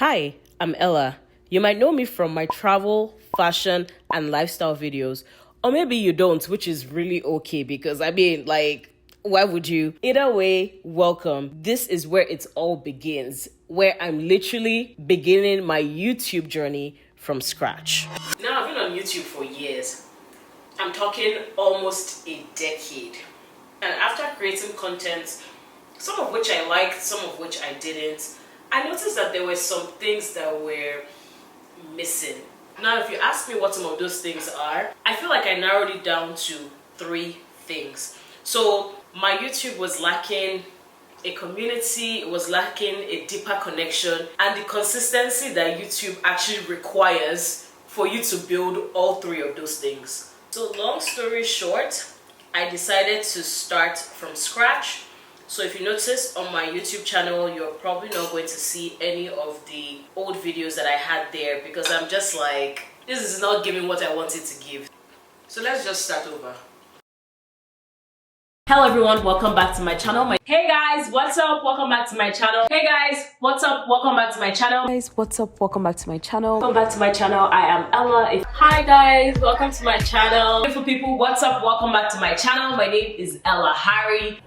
Hi, I'm Ella. You might know me from my travel, fashion, and lifestyle videos. Or maybe you don't, which is really okay because why would you? Either way, welcome. This is where it all begins, where I'm literally beginning my YouTube journey from scratch. Now, I've been on YouTube for years. I'm talking almost a decade. And after creating content, some of which I liked, some of which I didn't, I noticed that there were some things that were missing. Now, if you ask me what some of those things are, I feel like I narrowed it down to 3 things. So my YouTube was lacking a community, it was lacking a deeper connection, and the consistency that YouTube actually requires for you to build all 3 of those things. So long story short, I decided to start from scratch. So if you notice on my YouTube channel, you're probably not going to see any of the old videos that I had there because I'm just like, this is not giving what I wanted to give. So let's just start over. Hello everyone, welcome back to my channel. Hey guys, what's up? Welcome back to my channel. Hey guys, what's up? Welcome back to my channel. Guys, what's up? Welcome back to my channel. Welcome back to my channel. I am Ella. Hi guys, welcome to my channel. Beautiful people, what's up? Welcome back to my channel. My name is Ella Harry.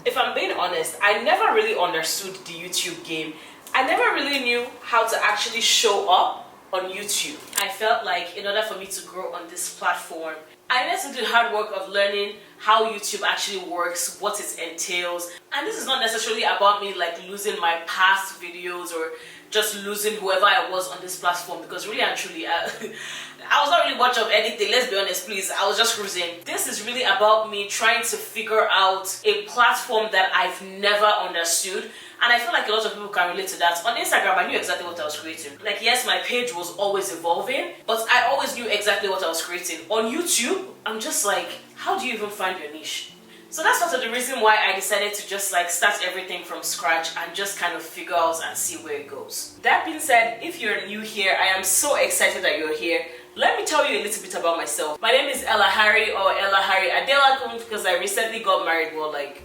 If I'm being honest, I never really understood the YouTube game. I never really knew how to actually show up on YouTube. I felt like in order for me to grow on this platform, I needed to do the hard work of learning how YouTube actually works, what it entails. And this is not necessarily about me like losing my past videos or just losing whoever I was on this platform, because really and truly, I was not really much of anything, let's be honest, please. I was just cruising. This is really about me trying to figure out a platform that I've never understood. And I feel like a lot of people can relate to that. On Instagram, I knew exactly what I was creating. Like, yes, my page was always evolving, but I always knew exactly what I was creating. On YouTube, I'm just like, how do you even find your niche? So that's part of the reason why I decided to just like start everything from scratch and just kind of figure out and see where it goes. That being said, if you're new here, I am so excited that you're here. Let me tell you a little bit about myself. My name is Ella Harry, or Ella Harry Adela, because I recently got married, well, like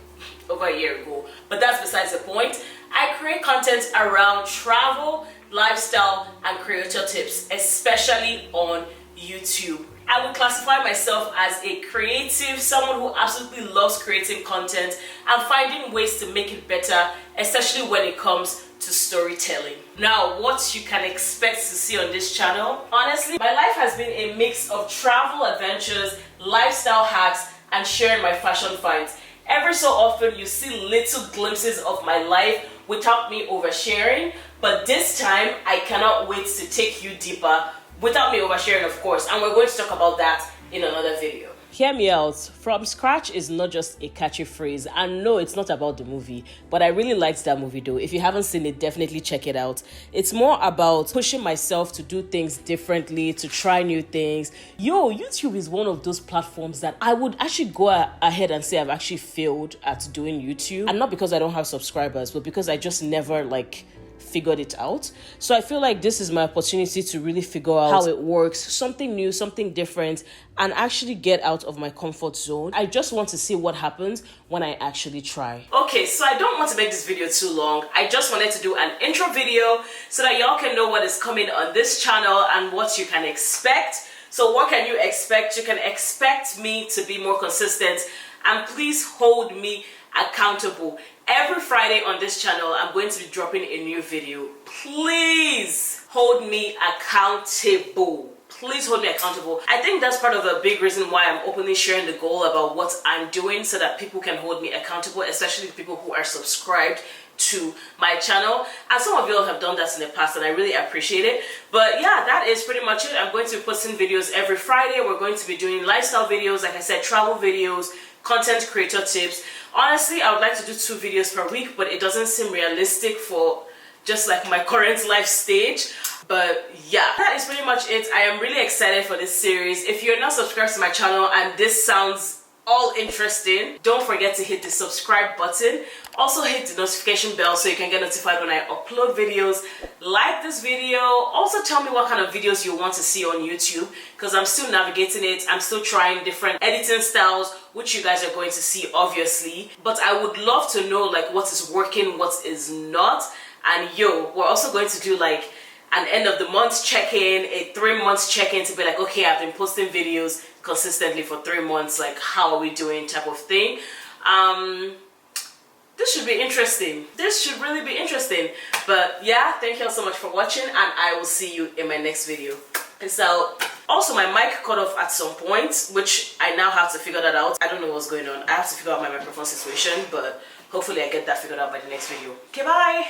over a year ago. But that's besides the point. I create content around travel, lifestyle, and creator tips, especially on YouTube. I would classify myself as a creative, someone who absolutely loves creating content and finding ways to make it better, especially when it comes to storytelling. Now, what you can expect to see on this channel, honestly, my life has been a mix of travel adventures, lifestyle hacks, and sharing my fashion finds. Every so often, you see little glimpses of my life without me oversharing, but this time, I cannot wait to take you deeper without me oversharing, of course, and we're going to talk about that in another video. Hear me out. From scratch is not just a catchy phrase, and no, it's not about the movie, but I really liked that movie though. If you haven't seen it, definitely check it out. It's more about pushing myself to do things differently, to try new things. YouTube is one of those platforms that I would actually go ahead and say I've actually failed at doing YouTube, and not because I don't have subscribers, but because I just never figured it out. So I feel like this is my opportunity to really figure out how it works, something new, something different, and actually get out of my comfort zone. I just want to see what happens when I actually try. Okay, so I don't want to make this video too long. I just wanted to do an intro video so that y'all can know what is coming on this channel and what you can expect. So what can you expect? You can expect me to be more consistent, and please hold me accountable. Every Friday on this channel, I'm going to be dropping a new video. Please hold me accountable. Please hold me accountable. I think that's part of a big reason why I'm openly sharing the goal about what I'm doing, so that people can hold me accountable, especially people who are subscribed to my channel. And some of you all have done that in the past, and I really appreciate it. But yeah, that is pretty much it. I'm going to be posting videos every Friday. We're going to be doing lifestyle videos, like I said, travel videos, content creator tips. Honestly, I would like to do 2 videos per week, but it doesn't seem realistic for just like my current life stage. But yeah, that is pretty much it. I am really excited for this series. If you're not subscribed to my channel and this sounds all interesting, don't forget to hit the subscribe button. Also hit the notification bell so you can get notified when I upload videos. Like this video. Also tell me what kind of videos you want to see on YouTube, because I'm still navigating it. I'm still trying different editing styles, which you guys are going to see obviously. But I would love to know like what is working, what is not. And yo, we're also going to do like an end of the month check-in, a 3 months check-in to be like, okay, I've been posting videos consistently for 3 months, like how are we doing type of thing. This should be interesting. This should really be interesting. But yeah, thank you all so much for watching, and I will see you in my next video. Peace out. Also, my mic cut off at some point, which I now have to figure that out. I don't know what's going on. I have to figure out my microphone situation, but hopefully I get that figured out by the next video. Okay, bye.